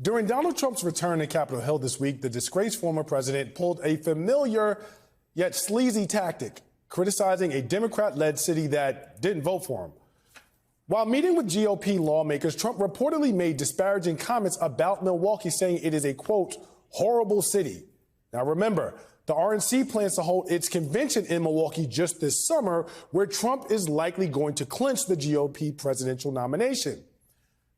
During Donald Trump's return to Capitol Hill this week, the disgraced former president pulled a familiar yet sleazy tactic, criticizing a Democrat-led city that didn't vote for him. While meeting with GOP lawmakers, Trump reportedly made disparaging comments about Milwaukee, saying it is a, quote, horrible city. Now remember, the RNC plans to hold its convention in Milwaukee just this summer, where Trump is likely going to clinch the GOP presidential nomination.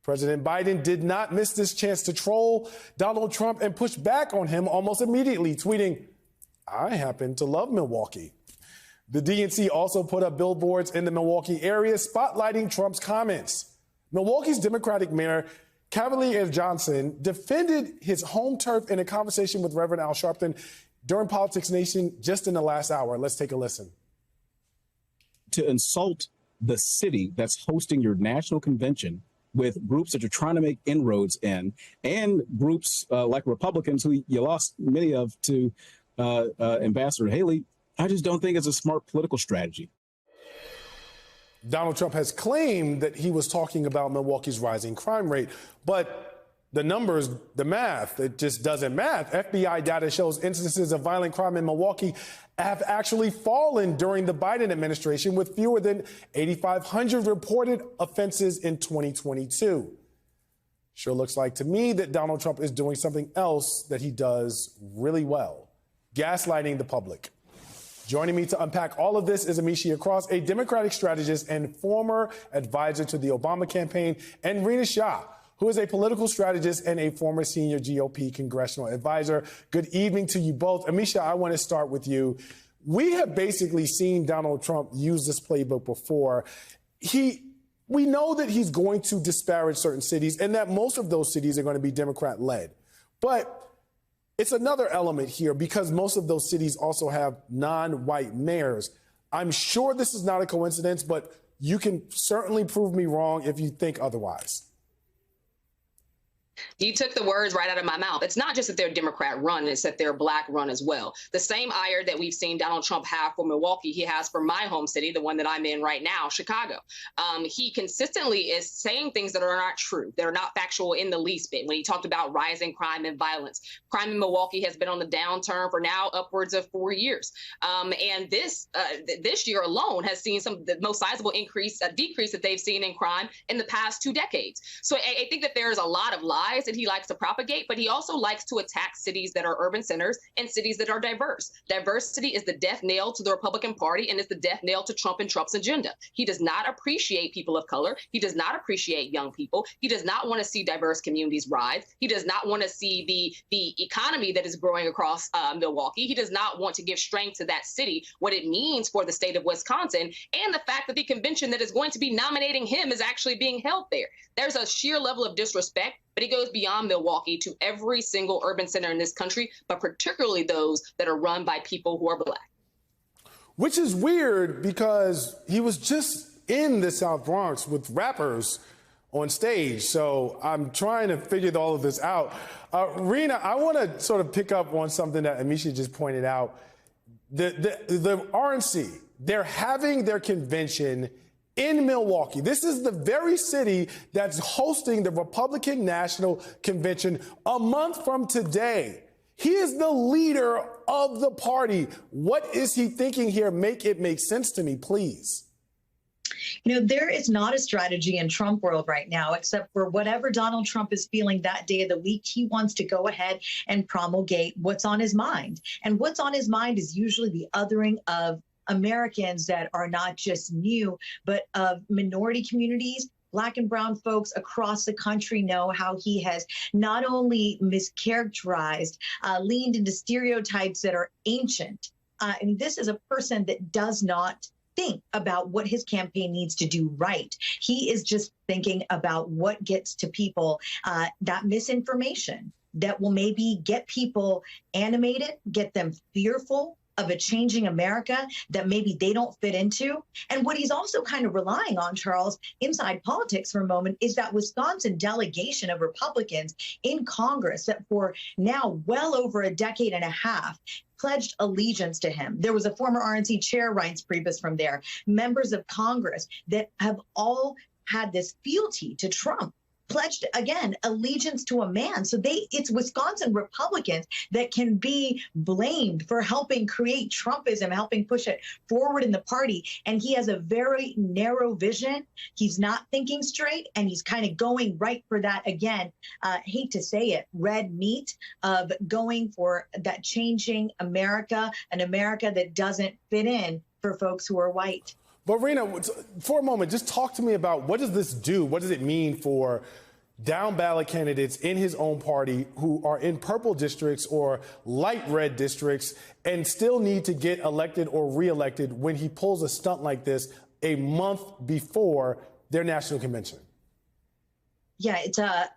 President Biden did not miss this chance to troll Donald Trump and push back on him almost immediately, tweeting, "I happen to love Milwaukee." The DNC also put up billboards in the Milwaukee area spotlighting Trump's comments. Milwaukee's Democratic Mayor Cavalier Johnson defended his home turf in a conversation with Reverend Al Sharpton during Politics Nation just in the last hour. Let's take a listen. To insult the city that's hosting your national convention with groups that you're trying to make inroads in, and groups like Republicans who you lost many of to Ambassador Haley, I just don't think it's a smart political strategy. Donald Trump has claimed that he was talking about Milwaukee's rising crime rate, but the numbers, the math, it just doesn't math. FBI data shows instances of violent crime in Milwaukee have actually fallen during the Biden administration, with fewer than 8,500 reported offenses in 2022. Sure looks like to me that Donald Trump is doing something else that he does really well: gaslighting the public. Joining me to unpack all of this is Amicia Cross, a Democratic strategist and former advisor to the Obama campaign, and Rina Shah, who is a political strategist and a former senior GOP congressional advisor. Good evening to you both. Amicia, I want to start with you. We have basically seen Donald Trump use this playbook before. We know that he's going to disparage certain cities and that most of those cities are going to be Democrat-led. But it's another element here because most of those cities also have non-white mayors. I'm sure this is not a coincidence, but you can certainly prove me wrong if you think otherwise. You took the words right out of my mouth. It's not just that they're Democrat run, it's that they're Black run as well. The same ire that we've seen Donald Trump have for Milwaukee, he has for my home city, the one that I'm in right now, Chicago. He consistently is saying things that are not true, that are not factual in the least bit. When he talked about rising crime and violence, crime in Milwaukee has been on the downturn for now upwards of 4 years. And this year alone has seen the most sizable decrease that they've seen in crime in the past 2 decades. So I think that there's a lot of lies that he likes to propagate, but he also likes to attack cities that are urban centers and cities that are diverse. Diversity is the death knell to the Republican Party, and it's the death knell to Trump and Trump's agenda. He does not appreciate people of color. He does not appreciate young people. He does not want to see diverse communities rise. He does not want to see the economy that is growing across Milwaukee. He does not want to give strength to that city, what it means for the state of Wisconsin, and the fact that the convention that is going to be nominating him is actually being held there. There's a sheer level of disrespect, but it goes beyond Milwaukee to every single urban center in this country, but particularly those that are run by people who are Black. Which is weird because he was just in the South Bronx with rappers on stage. So I'm trying to figure all of this out. Rina, I want to sort of pick up on something that Amicia just pointed out. The RNC, they're having their convention in Milwaukee. This is the very city that's hosting the Republican National Convention a month from today. He is the leader of the party. What is he thinking here? Make it make sense to me, please. You know, there is not a strategy in Trump world right now, except for whatever Donald Trump is feeling that day of the week. He wants to go ahead and promulgate what's on his mind. And what's on his mind is usually the othering of Americans that are not just new, but of minority communities. Black and brown folks across the country know how he has not only mischaracterized, leaned into stereotypes that are ancient. And this is a person that does not think about what his campaign needs to do right. He is just thinking about what gets to people that misinformation that will maybe get people animated, get them fearful of a changing America that maybe they don't fit into. And what he's also kind of relying on, Charles, inside politics for a moment, is that Wisconsin delegation of Republicans in Congress that for now well over a decade and a half pledged allegiance to him. There was a former RNC chair, Reince Priebus, from there, members of Congress that have all had this fealty to Trump. pledged, again, allegiance to a man. So it's Wisconsin Republicans that can be blamed for helping create Trumpism, helping push it forward in the party. And he has a very narrow vision. He's not thinking straight, and he's kind of going right for that, again, hate to say it, red meat of going for that changing America, an America that doesn't fit in for folks who are white. But Rina, for a moment, just talk to me about what does this do? What does it mean for down ballot candidates in his own party who are in purple districts or light red districts and still need to get elected or reelected when he pulls a stunt like this a month before their national convention? Yeah,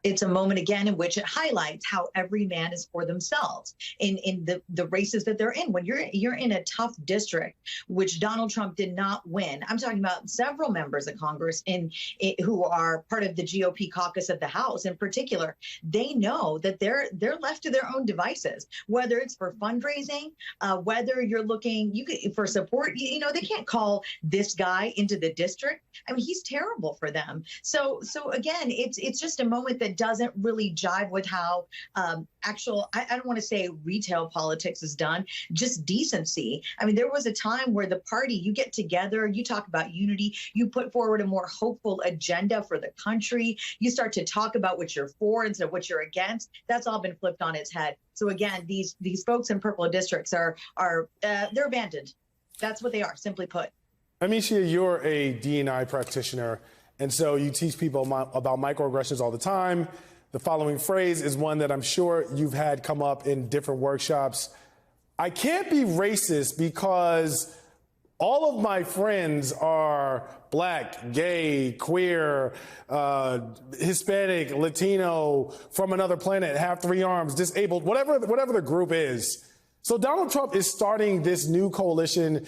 it's a moment, again, in which it highlights how every man is for themselves in the races that they're in. When you're in a tough district, which Donald Trump did not win, I'm talking about several members of Congress who are part of the GOP caucus of the House in particular, they know that they're left to their own devices, whether it's for fundraising, whether you're looking for support. They can't call this guy into the district. I mean, he's terrible for them. So again, it's just a moment that doesn't really jive with how I don't want to say retail politics is done, just decency. I mean, there was a time where the party, you get together, you talk about unity, you put forward a more hopeful agenda for the country. You start to talk about what you're for instead of what you're against. That's all been flipped on its head. So again, these folks in purple districts are they're abandoned. That's what they are, simply put. Amicia, you're a D&I practitioner, and so you teach people about microaggressions all the time. The following phrase is one that I'm sure you've had come up in different workshops. I can't be racist because all of my friends are black, gay, queer, Hispanic, Latino, from another planet, have three arms, disabled, whatever the group is. So Donald Trump is starting this new coalition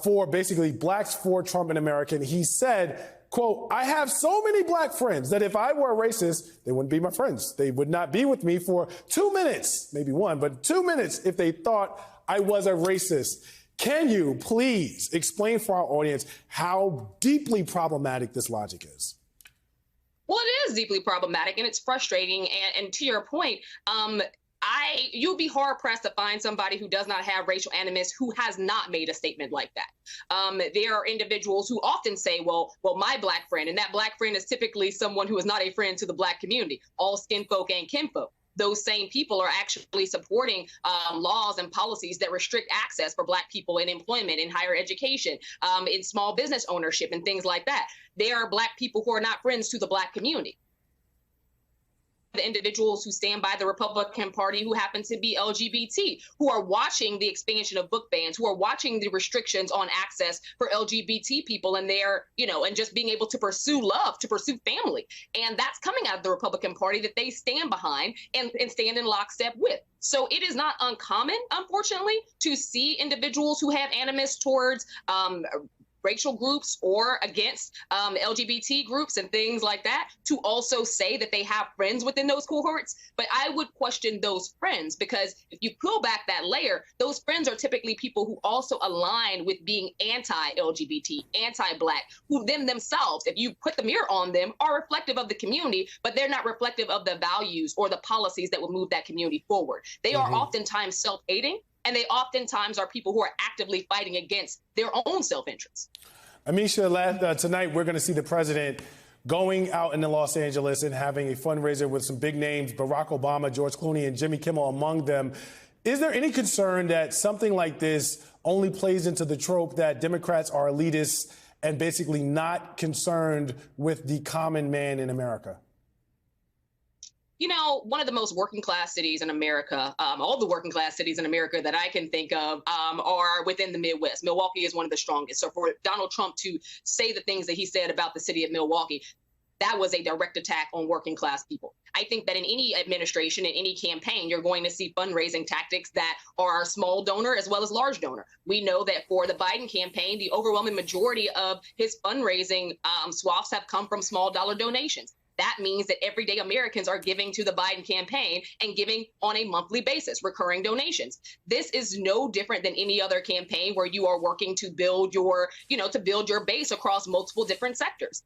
for basically blacks for Trump in America. And he said, quote, I have so many black friends that if I were a racist, they wouldn't be my friends. They would not be with me for 2 minutes, maybe one, but 2 minutes if they thought I was a racist. Can you please explain for our audience how deeply problematic this logic is? Well, it is deeply problematic and it's frustrating. And to your point, you'll be hard pressed to find somebody who does not have racial animus who has not made a statement like that. There are individuals who often say, well, my black friend, and that black friend is typically someone who is not a friend to the black community, all skin folk and kinfolk. Those same people are actually supporting laws and policies that restrict access for black people in employment, in higher education, in small business ownership and things like that. There are black people who are not friends to the black community. The individuals who stand by the Republican Party who happen to be LGBT, who are watching the expansion of book bans, who are watching the restrictions on access for LGBT people and their, and just being able to pursue love, to pursue family. And that's coming out of the Republican Party that they stand behind and stand in lockstep with. So it is not uncommon, unfortunately, to see individuals who have animus towards racial groups or against LGBT groups and things like that, to also say that they have friends within those cohorts. But I would question those friends, because if you peel back that layer, those friends are typically people who also align with being anti-LGBT, anti-black, who themselves, if you put the mirror on them, are reflective of the community, but they're not reflective of the values or the policies that will move that community forward. They are oftentimes self-hating, and they oftentimes are people who are actively fighting against their own self-interest. Amicia, tonight we're going to see the president going out into Los Angeles and having a fundraiser with some big names, Barack Obama, George Clooney, and Jimmy Kimmel among them. Is there any concern that something like this only plays into the trope that Democrats are elitists and basically not concerned with the common man in America? One of the most working class cities in America, all the working class cities in America that I can think of are within the Midwest. Milwaukee is one of the strongest. So for Donald Trump to say the things that he said about the city of Milwaukee, that was a direct attack on working class people. I think that in any administration, in any campaign, you're going to see fundraising tactics that are small donor as well as large donor. We know that for the Biden campaign, the overwhelming majority of his fundraising swaths have come from small dollar donations. That means that everyday Americans are giving to the Biden campaign and giving on a monthly basis, recurring donations. This is no different than any other campaign where you are working to build your, to build your base across multiple different sectors.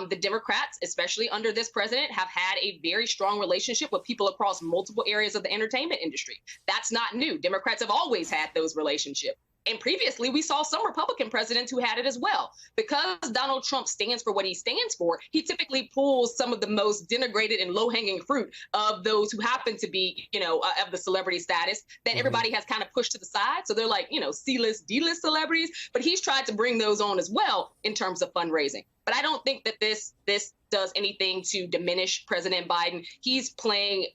The Democrats, especially under this president, have had a very strong relationship with people across multiple areas of the entertainment industry. That's not new. Democrats have always had those relationships. And previously, we saw some Republican presidents who had it as well. Because Donald Trump stands for what he stands for, he typically pulls some of the most denigrated and low-hanging fruit of those who happen to be, of the celebrity status that everybody has kind of pushed to the side. So they're like, C-list, D-list celebrities. But he's tried to bring those on as well in terms of fundraising. But I don't think that this does anything to diminish President Biden. He's playing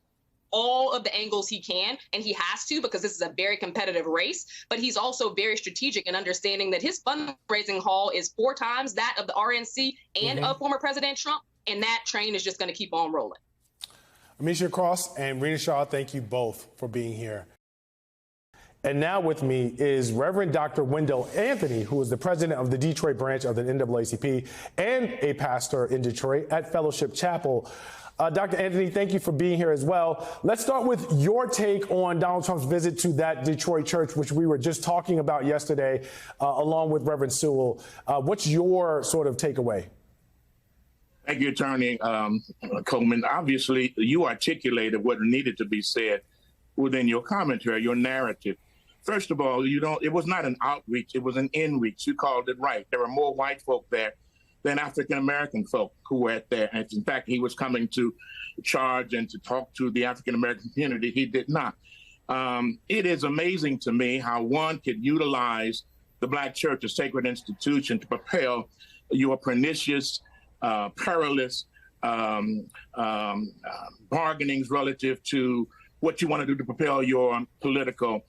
all of the angles he can, and he has to, because this is a very competitive race, but he's also very strategic in understanding that his fundraising haul is 4 times that of the RNC and of former President Trump, and that train is just going to keep on rolling. Amisha Cross and Rena Shaw, thank you both for being here. And now with me is Reverend Dr. Wendell Anthony, who is the president of the Detroit branch of the NAACP and a pastor in Detroit at Fellowship Chapel. Dr. Anthony, thank you for being here as well. Let's start with your take on Donald Trump's visit to that Detroit church, which we were just talking about yesterday, along with Reverend Sewell. What's your sort of takeaway? Thank you, Attorney Coleman. Obviously, you articulated what needed to be said within your commentary, your narrative. First of all, it was not an outreach, it was an inreach. You called it right. There were more white folk there than African-American folk who were there. And in fact, he was coming to charge and to talk to the African-American community. He did not. It is amazing to me how one could utilize the Black church, a sacred institution, to propel your pernicious, perilous bargainings relative to what you want to do to propel your political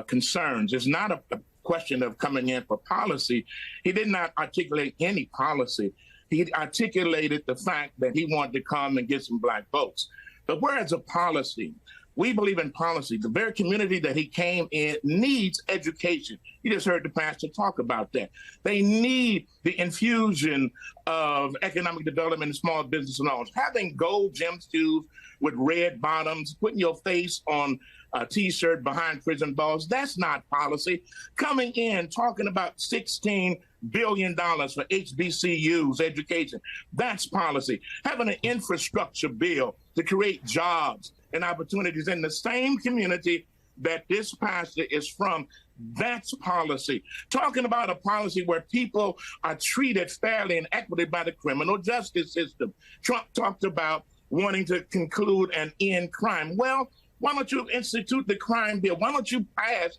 concerns. It's not a question of coming in for policy. He did not articulate any policy. He articulated the fact that he wanted to come and get some Black votes. But whereas a policy, we believe in policy. The very community that he came in needs education. You just heard the pastor talk about that. They need the infusion of economic development and small business loans. Having gold gem shoes with red bottoms, putting your face on a T-shirt behind prison bars, that's not policy. Coming in, talking about $16 billion for HBCUs, education, that's policy. Having an infrastructure bill to create jobs and opportunities in the same community that this pastor is from, that's policy. Talking about a policy where people are treated fairly and equitably by the criminal justice system. Trump talked about wanting to conclude and end crime. Well, why don't you institute the crime bill? Why don't you pass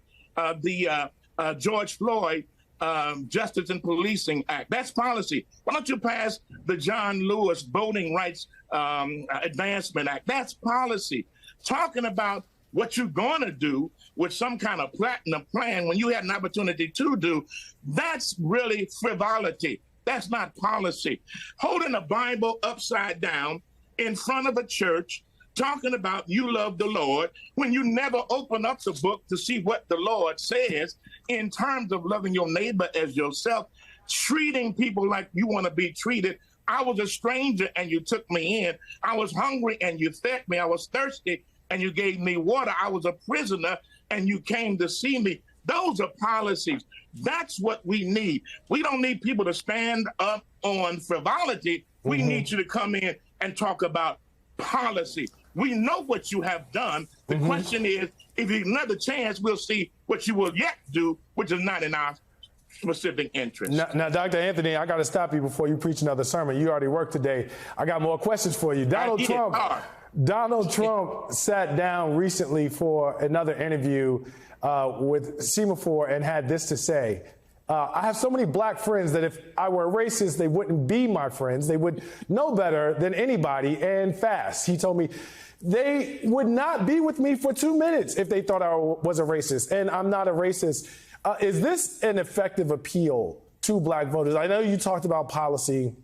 the George Floyd Justice and Policing Act? That's policy. Why don't you pass the John Lewis Voting Rights Advancement Act? That's policy. Talking about what you're going to do with some kind of platinum plan when you had an opportunity to do, that's really frivolity. That's not policy. Holding a Bible upside down in front of a church, talking about you love the Lord, when you never open up the book to see what the Lord says in terms of loving your neighbor as yourself, treating people like you want to be treated. I was a stranger and you took me in. I was hungry and you fed me. I was thirsty and you gave me water. I was a prisoner and you came to see me. Those are policies. That's what we need. We don't need people to stand up on frivolity. We need you to come in and talk about policy. We know what you have done. The question is, if you have another chance, we'll see what you will yet do, which is not in our specific interest. Now, Dr. Anthony, I got to stop you before you preach another sermon. You already worked today. I got more questions for you. Donald Trump sat down recently for another interview with Semaphore and had this to say. I have so many Black friends that if I were a racist, they wouldn't be my friends. They would know better than anybody and fast. He told me they would not be with me for 2 minutes if they thought I was a racist, and I'm not a racist. Is this an effective appeal to Black voters? I know you talked about policy,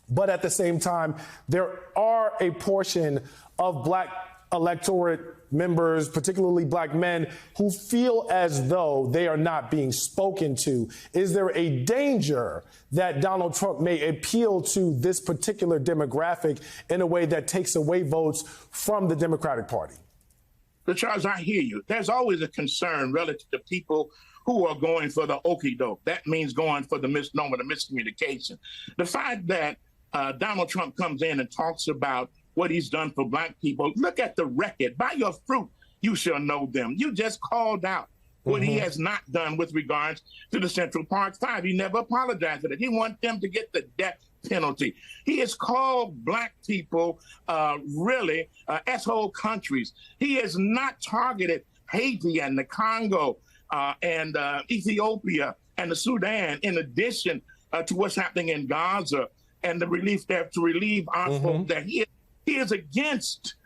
but at the same time, there are a portion of Black electorate members, particularly black men, who feel as though they are not being spoken to? Is there a danger that Donald Trump may appeal to this particular demographic in a way that takes away votes from the Democratic Party? But Charles, I hear you. There's always a concern relative to people who are going for the okie doke. That means going for the misnomer, the miscommunication. The fact that Donald Trump comes in and talks about what he's done for black people. Look at the record. By your fruit, you shall know them. You just called out what he has not done with regards to the Central Park Five. He never apologized for it. He wants them to get the death penalty. He has called black people really S-hole countries. He has not targeted Haiti and the Congo and Ethiopia and the Sudan, in addition to what's happening in Gaza and the relief there to relieve our folk there. He is against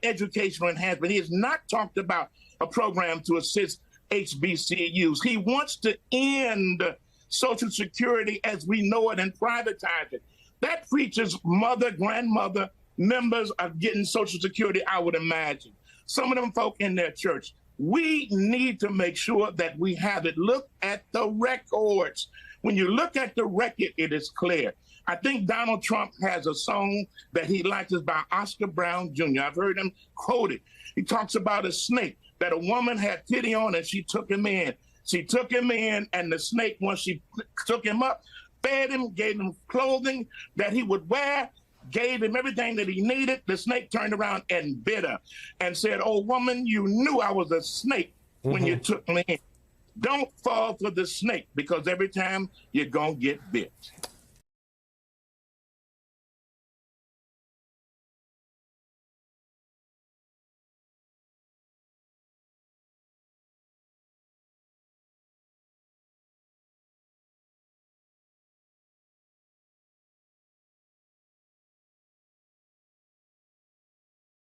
educational enhancement. He has not talked about a program to assist HBCUs. He wants to end Social Security as we know it and privatize it. That preacher's mother, grandmother, members are getting Social Security, I would imagine. Some of them folk in their church. We need to make sure that we have it. Look at the records. When you look at the record, it is clear. I think Donald Trump has a song that he likes. It's by Oscar Brown Jr. I've heard him quoted. He talks about a snake that a woman had pity on and she took him in. She took him in, and the snake, once she took him up, fed him, gave him clothing that he would wear, gave him everything that he needed. The snake turned around and bit her and said, "Oh, woman, you knew I was a snake when you took me in. Don't fall for the snake, because every time you're going to get bit."